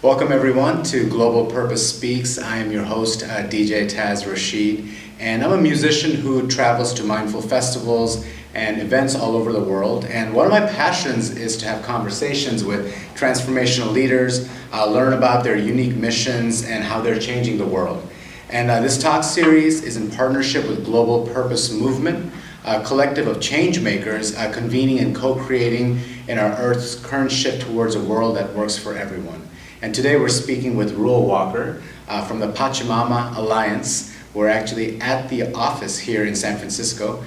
Welcome everyone to Global Purpose Speaks. I am your host, DJ Taz Rashid, and I'm a musician who travels to mindful festivals and events all over the world. And one of my passions is to have conversations with transformational leaders, learn about their unique missions and how they're changing the world. And this talk series is in partnership with Global Purpose Movement, a collective of change makers convening and co-creating in our Earth's current shift towards a world that works for everyone. And today we're speaking with Ruel Walker from the Pachamama Alliance. We're actually at the office here in San Francisco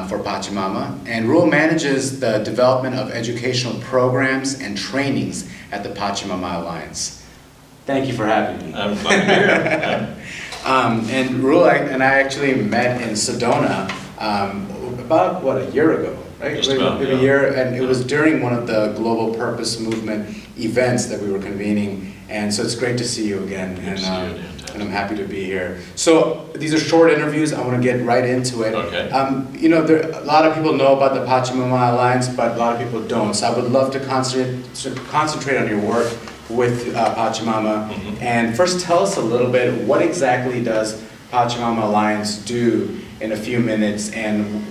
for Pachamama. And Ruel manages the development of educational programs and trainings at the Pachamama Alliance. Thank you for having me. I'm glad to be here. And Ruel and I actually met in Sedona about, a year ago, right? Just about, a year, and it was during one of the Global Purpose Movement events that we were convening, and so it's great to see you again, and I'm happy to be here. So these are short interviews. I want to get right into it. Okay. A lot of people know about the Pachamama Alliance, but a lot of people don't, so I would love to concentrate on your work with Pachamama. Mm-hmm. And first tell us a little bit, what exactly does Pachamama Alliance do in a few minutes, and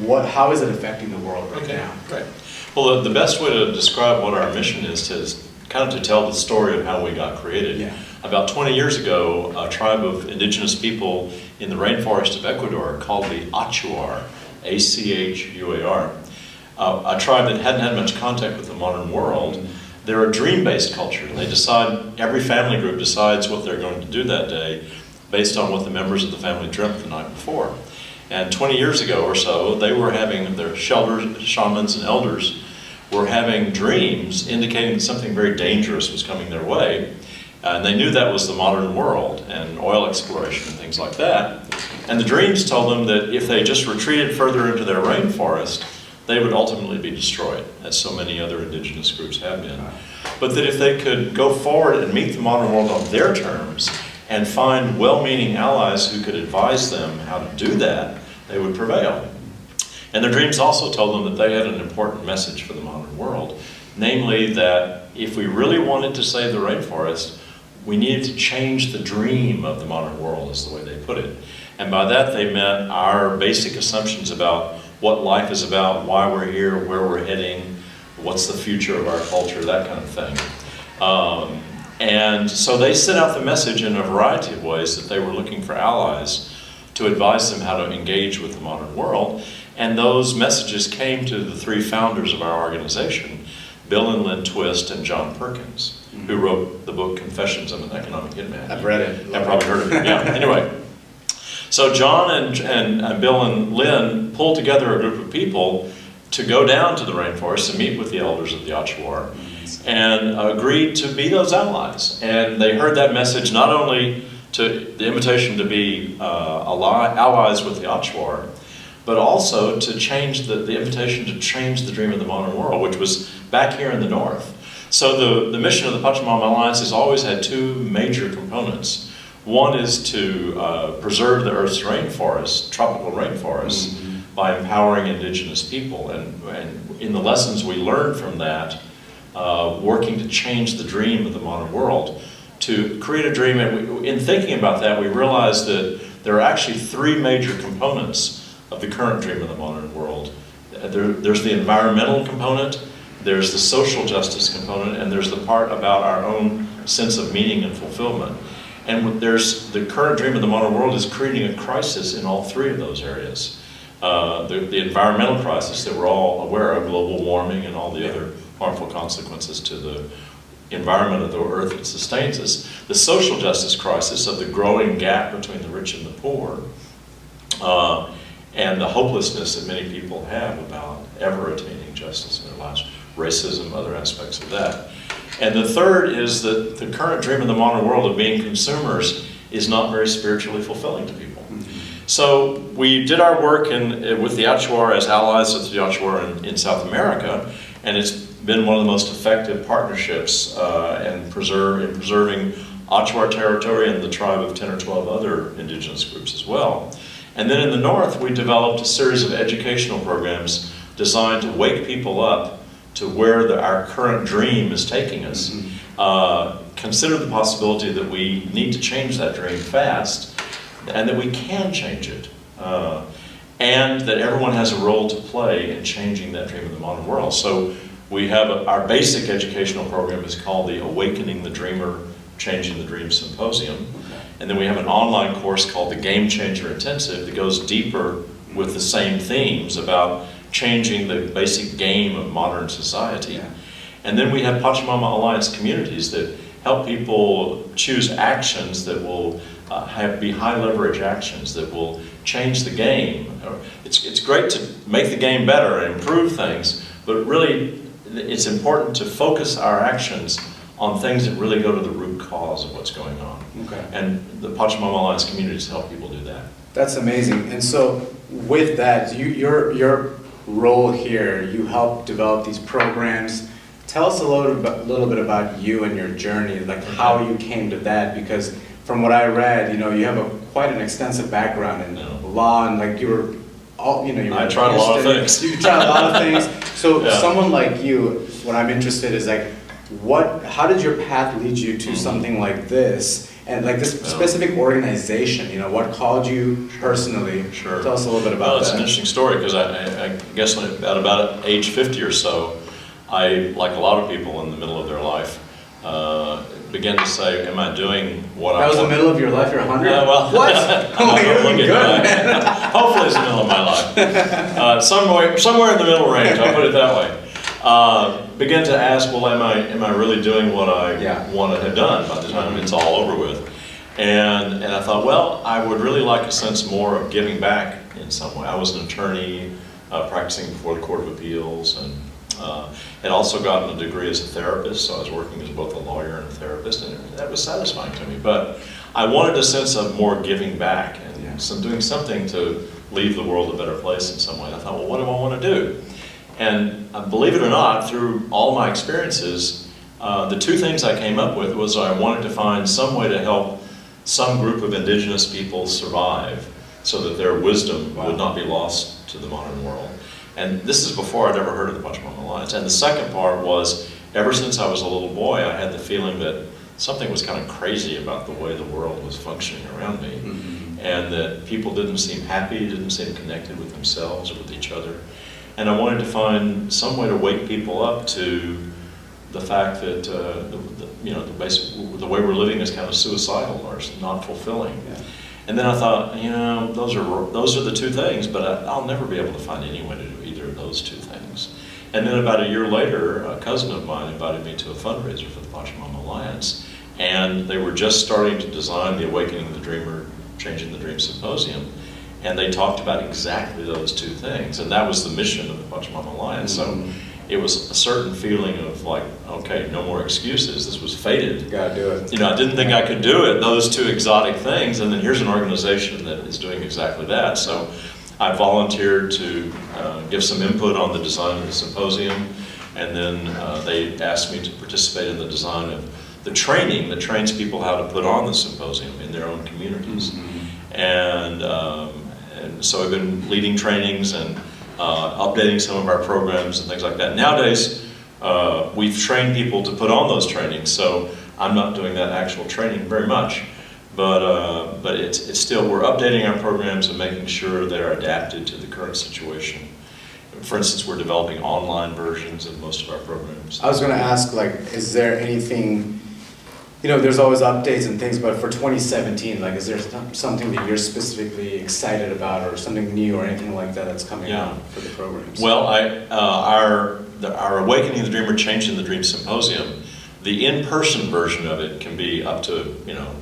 how is it affecting the world right now? Right. Well, the best way to describe what our mission is to tell the story of how we got created. Yeah. About 20 years ago, a tribe of indigenous people in the rainforest of Ecuador called the Achuar, A-C-H-U-A-R, a tribe that hadn't had much contact with the modern world. They're a dream-based culture. They decide, every family group decides what they're going to do that day based on what the members of the family dreamt the night before. And 20 years ago or so, they were having, their shamans and elders were having dreams indicating that something very dangerous was coming their way. And they knew that was the modern world and oil exploration and things like that. And the dreams told them that if they just retreated further into their rainforest, they would ultimately be destroyed, as so many other indigenous groups have been. But that if they could go forward and meet the modern world on their terms and find well-meaning allies who could advise them how to do that, they would prevail. And their dreams also told them that they had an important message for the modern world, namely that if we really wanted to save the rainforest, we needed to change the dream of the modern world, is the way they put it. And by that they meant our basic assumptions about what life is about, why we're here, where we're heading, what's the future of our culture, that kind of thing. And so they sent out the message in a variety of ways that they were looking for allies to advise them how to engage with the modern world. And those messages came to the three founders of our organization, Bill and Lynn Twist and John Perkins, who wrote the book Confessions of an Economic Hitman. I've read it. I've probably heard of it, yeah. Anyway, so John and Bill and Lynn pulled together a group of people to go down to the rainforest and meet with the elders of the Achuar and agreed to be those allies. And they heard that message not only to the invitation to be allies with the Achuar, but also to change the invitation to change the dream of the modern world, which was back here in the north. So the mission of the Pachamama Alliance has always had two major components. One is to preserve the Earth's rainforests, tropical rainforests, by empowering indigenous people. And in the lessons we learned from that, working to change the dream of the modern world, to create a dream. And in thinking about that, we realized that there are actually three major components of the current dream of the modern world. There's the environmental component, there's the social justice component, and there's the part about our own sense of meaning and fulfillment. And there's the current dream of the modern world is creating a crisis in all three of those areas. The environmental crisis that we're all aware of, global warming and all the other harmful consequences to the environment of the earth that sustains us. The social justice crisis of the growing gap between the rich and the poor, and the hopelessness that many people have about ever attaining justice in their lives, racism, other aspects of that. And the third is that the current dream of the modern world of being consumers is not very spiritually fulfilling to people. So we did our work with the Achuar as allies of the Achuar in South America, and it's been one of the most effective partnerships in preserving Achuar territory and the tribe of 10 or 12 other indigenous groups as well. And then in the north, we developed a series of educational programs designed to wake people up to where our current dream is taking us. consider the possibility that we need to change that dream fast, and that we can change it. And that everyone has a role to play in changing that dream of the modern world. So we have our basic educational program is called the Awakening the Dreamer Changing the Dream Symposium. And then we have an online course called the Game Changer Intensive that goes deeper with the same themes about changing the basic game of modern society. Yeah. And then we have Pachamama Alliance communities that help people choose actions that will be high leverage actions that will change the game. It's great to make the game better and improve things, but really it's important to focus our actions on things that really go to the root cause of what's going on. Okay. And the Pachamama Alliance communities help people do that. That's amazing. And so with that, your role here, you help develop these programs. Tell us a little bit about you and your journey, like how you came to that, because from what I read, you have quite an extensive background in law, and like you were I tried a lot of things. You tried a lot of things. So Yeah. someone like you, what I'm interested is like, how did your path lead you to something like this? And like this specific organization, what called you personally? Sure. Tell us a little bit about that. Well, it's an interesting story because I guess at about age 50 or so, I, like a lot of people in the middle of their life, began to say, am I doing what I want? That was the middle of your life, you're 100? Yeah, well, what? Oh, you're looking good, man. Hopefully it's the middle of my life. Somewhere in the middle range, I'll put it that way. Begin to ask, well, am I really doing what I want to have done by the time it's all over with? And I thought, well, I would really like a sense more of giving back in some way. I was an attorney practicing before the Court of Appeals, and had also gotten a degree as a therapist, so I was working as both a lawyer and a therapist, and that was satisfying to me. But I wanted a sense of more giving back and doing something to leave the world a better place in some way. I thought, well, what do I want to do? And believe it or not, through all my experiences, the two things I came up with was I wanted to find some way to help some group of indigenous people survive so that their wisdom would not be lost to the modern world. And this is before I'd ever heard of the Pachamama Alliance. And the second part was, ever since I was a little boy, I had the feeling that something was kind of crazy about the way the world was functioning around me. Mm-hmm. And that people didn't seem happy, didn't seem connected with themselves or with each other. And I wanted to find some way to wake people up to the fact that the way we're living is kind of suicidal or not fulfilling. Yeah. And then I thought, those are the two things, but I'll never be able to find any way to do either of those two things. And then about a year later, a cousin of mine invited me to a fundraiser for the Pachamama Alliance, and they were just starting to design the Awakening the Dreamer, Changing the Dream Symposium. And they talked about exactly those two things, and that was the mission of the Pachamama Alliance. Mm-hmm. So it was a certain feeling of like, okay, no more excuses. This was fated. You gotta do it. I didn't think I could do it, those two exotic things, and then here's an organization that is doing exactly that. So I volunteered to give some input on the design of the symposium, and then they asked me to participate in the design of the training that trains people how to put on the symposium in their own communities. Mm-hmm. And so I've been leading trainings and updating some of our programs and things like that. Nowadays, we've trained people to put on those trainings, so I'm not doing that actual training very much. But it's still, we're updating our programs and making sure they're adapted to the current situation. For instance, we're developing online versions of most of our programs. I was going to ask, like, is there anything, there's always updates and things, but for 2017, like, is there something that you're specifically excited about or something new or anything like that that's coming out for the programs? Well, our Awakening the Dreamer, Changing the Dream Symposium, the in-person version of it can be up to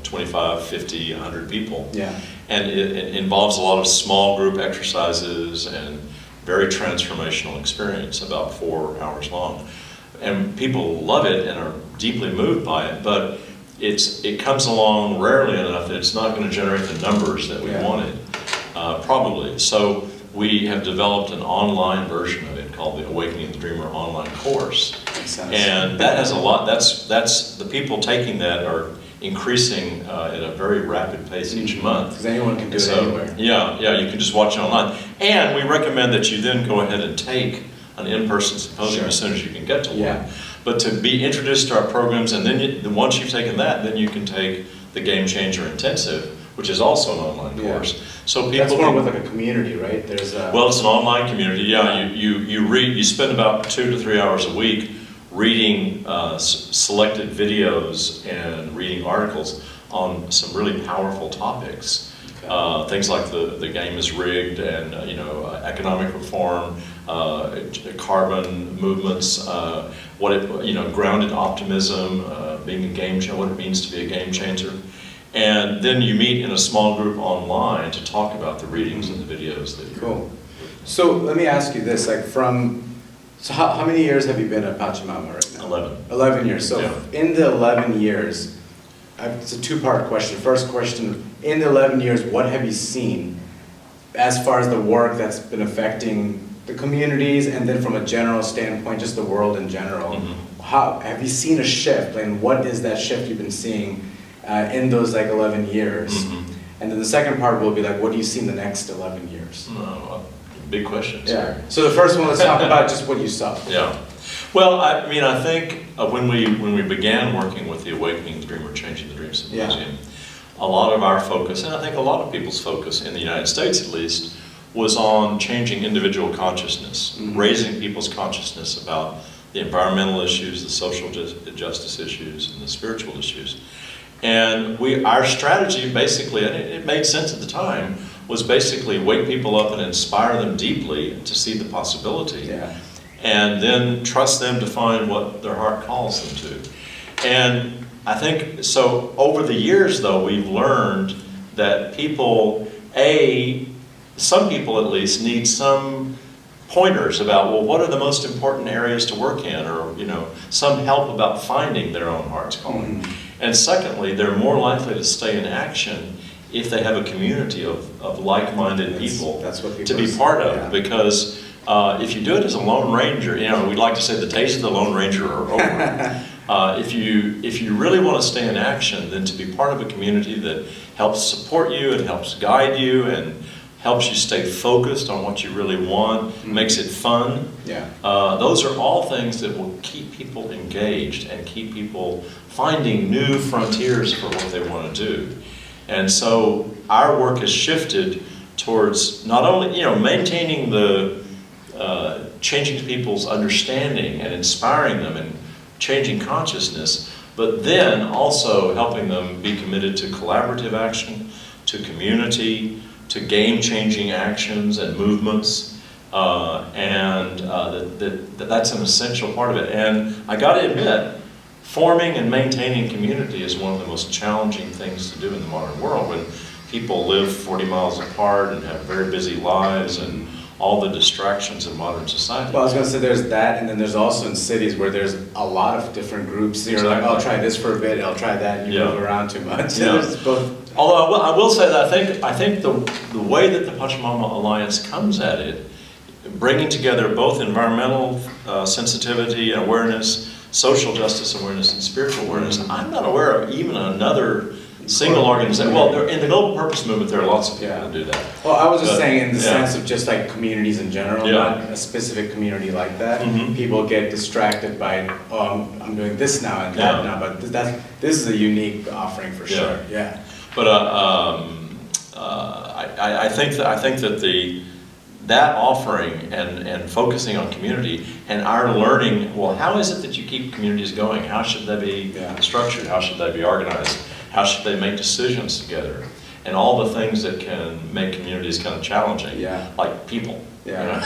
25, 50, 100 people. Yeah. And it involves a lot of small group exercises and very transformational experience, about 4 hours long. And people love it and are deeply moved by it, but it comes along rarely enough that it's not going to generate the numbers that we wanted, probably. So we have developed an online version of it called the Awakening the Dreamer online course. And that has a lot, that's the people taking that are increasing at a very rapid pace each month. Because anyone can do it anywhere. Yeah, you can just watch it online. And we recommend that you then go ahead and take an in-person symposium as soon as you can get to one. But to be introduced to our programs, and then once you've taken that, then you can take the Game Changer Intensive, which is also an online course. So people that's more with like a community, right? There's a... Well, it's an online community. Yeah, you read. You spend about 2 to 3 hours a week reading selected videos and reading articles on some really powerful topics. Okay. Things like the game is rigged, and economic reform, carbon movements, grounded optimism, being a game changer, what it means to be a game changer. And then you meet in a small group online to talk about the readings and the videos that you... Cool. So let me ask you this, so how many years have you been at Pachamama right now? 11. 11 years. So yeah. In the 11 years, it's a two-part question. First question, in the 11 years, what have you seen as far as the work that's been affecting the communities, and then from a general standpoint, just the world in general? Mm-hmm. How have you seen a shift, and what is that shift you've been seeing in those 11 years? Mm-hmm. And then the second part will be what do you see in the next 11 years? Big questions. Yeah. So the first one, let's talk about just what you saw. Yeah. Well, I think when we began working with the Awakening the Dreamer Symposium, a lot of our focus, and I think a lot of people's focus in the United States at least, was on changing individual consciousness, mm-hmm. raising people's consciousness about the environmental issues, the social justice issues, and the spiritual issues. And our strategy basically, and it made sense at the time, was basically wake people up and inspire them deeply to see the possibility. Yeah. And then trust them to find what their heart calls them to. And I think, so over the years though, we've learned that some people at least need some pointers about, well, what are the most important areas to work in, or some help about finding their own heart's calling. Mm-hmm. And secondly, they're more likely to stay in action if they have a community of like-minded people to be part of. Yeah. Because if you do it as a lone ranger, we'd like to say the days of the lone ranger are over. If you really want to stay in action, then to be part of a community that helps support you and helps guide you and helps you stay focused on what you really want, mm-hmm. makes it fun. Yeah. Those are all things that will keep people engaged and keep people finding new frontiers for what they want to do. And so our work has shifted towards not only maintaining the changing people's understanding and inspiring them and changing consciousness, but then also helping them be committed to collaborative action, to community, to game-changing actions and movements, and that's an essential part of it. And I got to admit, forming and maintaining community is one of the most challenging things to do in the modern world, when people live 40 miles apart and have very busy lives and all the distractions of modern society. Well, I was going to say there's that, and then there's also in cities where there's a lot of different groups. You're exactly. I'll try this for a bit, I'll try that, and you move around too much. Yeah. There's both. Although I will say that I think the way that the Pachamama Alliance comes at it, bringing together both environmental sensitivity and awareness, social justice awareness, and spiritual awareness, I'm not aware of even another single organization. Well, in the global purpose movement, there are lots of people that do that. Well, I was just saying in the sense of just communities in general, not a specific community like that. Mm-hmm. People get distracted by, I'm doing this now and that now, but this is a unique offering for sure. Yeah. But I think that that offering and focusing on community and our learning, well, how is it that you keep communities going? How should they be structured? How should they be organized? How should they make decisions together? And all the things that can make communities kind of challenging, like people. Yeah.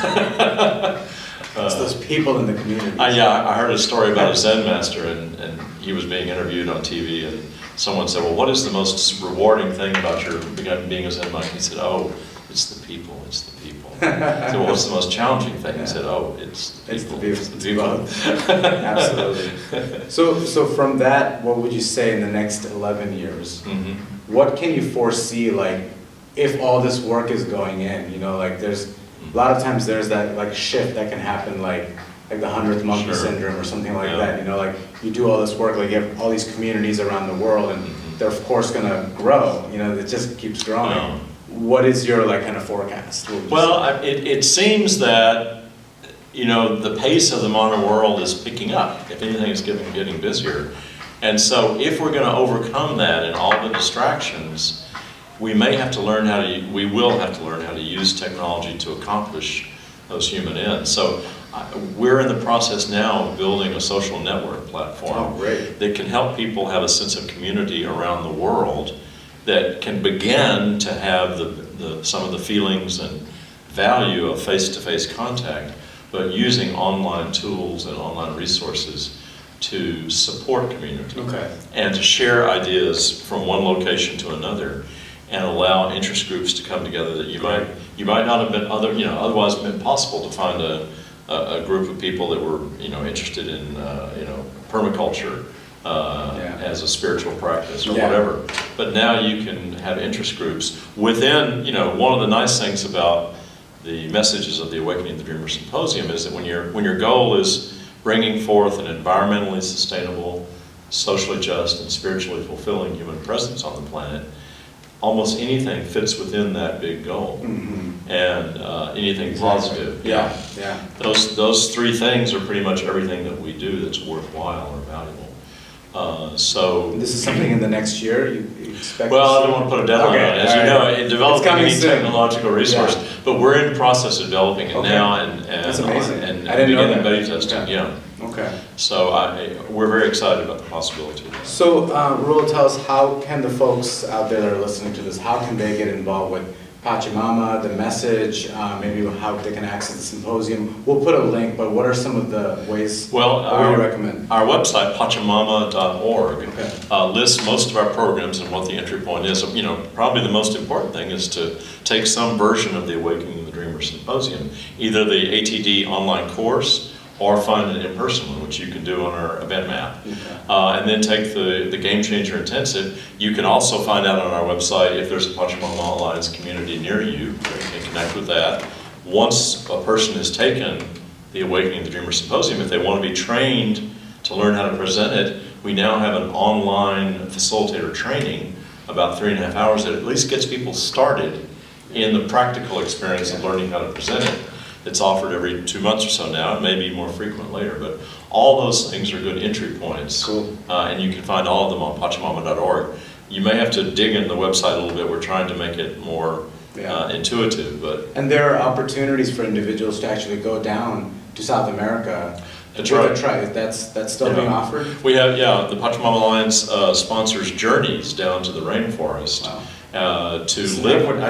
It's those people in the community. I heard a story about a Zen master, and he was being interviewed on TV, and someone said, well, what is the most rewarding thing about your being a Zen monk? He said, oh, it's the people, it's the people. So well, what's the most challenging thing? He said, oh, it's the people. It's the people. Absolutely. So from that, what would you say in the next 11 years? Mm-hmm. What can you foresee, if all this work is going in? There's a lot of times there's that shift that can happen, like the 100th monkey syndrome or something like that. You do all this work, you have all these communities around the world, and they're of course going to grow. It just keeps growing. What is your kind of forecast? Well, it seems that the pace of the modern world is picking up. If anything, it's getting busier. And so if we're going to overcome that and all the distractions, we will have to learn how to use technology to accomplish those human ends. So we're in the process now of building a social network platform that can help people have a sense of community around the world that can begin to have some of the feelings and value of face-to-face contact, but using online tools and online resources to support community and to share ideas from one location to another and allow interest groups to come together that you might not have been otherwise been possible to find a group of people that were interested in permaculture as a spiritual practice or whatever. But now you can have interest groups within. One of the nice things about the messages of the Awakening the Dreamer Symposium is that when your goal is bringing forth an environmentally sustainable, socially just, and spiritually fulfilling human presence on the planet, almost anything fits within that big goal, and anything positive. Those three things are pretty much everything that we do that's worthwhile or valuable. So this is something in the next year you expect? Well, I don't want to put a deadline on it. As you know, developing any technological resource, but we're in the process of developing it now, and that's amazing. And I didn't know beginning that. beta testing. Okay. So we're very excited about the possibility of that. So, Ruel, tell us, how can the folks out there that are listening to this, how can they get involved with Pachamama, the message, maybe how they can access the symposium? We'll put a link, but what are some of the ways what would you recommend? Our website, pachamama.org, lists most of our programs and what the entry point is. Probably the most important thing is to take some version of the Awakening the Dreamer Symposium, either the ATD online course or find an in-person one, which you can do on our event map. And then take the Game Changer Intensive. You can also find out on our website if there's a Pachamama Alliance community near you and connect with that. Once a person has taken the Awakening the Dreamer Symposium, if they want to be trained to learn how to present it, we now have an online facilitator training, about 3.5 hours, that at least gets people started in the practical experience of learning how to present it. It's offered every 2 months or so now. It may be more frequent later, but all those things are good entry points. And you can find all of them on pachamama.org. You may have to dig in the website a little bit. We're trying to make it more intuitive. And there are opportunities for individuals to actually go down to South America. That's right. That's still being offered? We have, the Pachamama Alliance sponsors journeys down to the rainforest. To live in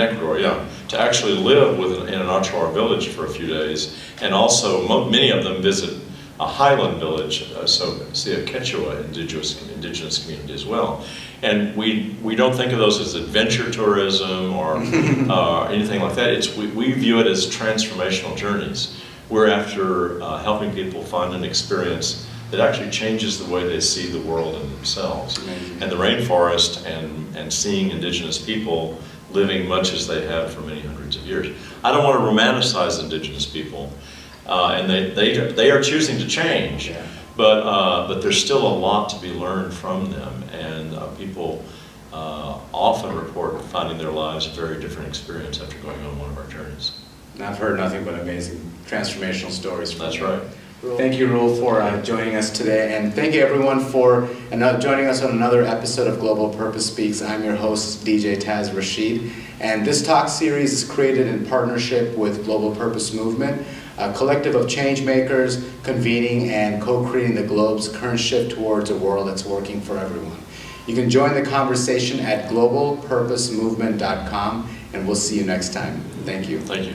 Ecuador, to actually live in an Achuar village for a few days, and also many of them visit a highland village, so see a Quechua indigenous community as well. And we don't think of those as adventure tourism or anything like that. We view it as transformational journeys. We're after helping people find an experience that actually changes the way they see the world and themselves. And the rainforest and seeing indigenous people living much as they have for many hundreds of years. I don't want to romanticize indigenous people, and they are choosing to change, but there's still a lot to be learned from them, and people often report finding their lives a very different experience after going on one of our journeys. And I've heard nothing but amazing transformational stories from That's you. right. Thank you, Ruel, for joining us today, and thank you everyone for joining us on another episode of Global Purpose Speaks. I'm your host, DJ Taz Rashid, and this talk series is created in partnership with Global Purpose Movement, a collective of change makers convening and co-creating the globe's current shift towards a world that's working for everyone. You can join the conversation at globalpurposemovement.com, and we'll see you next time. Thank you. Thank you.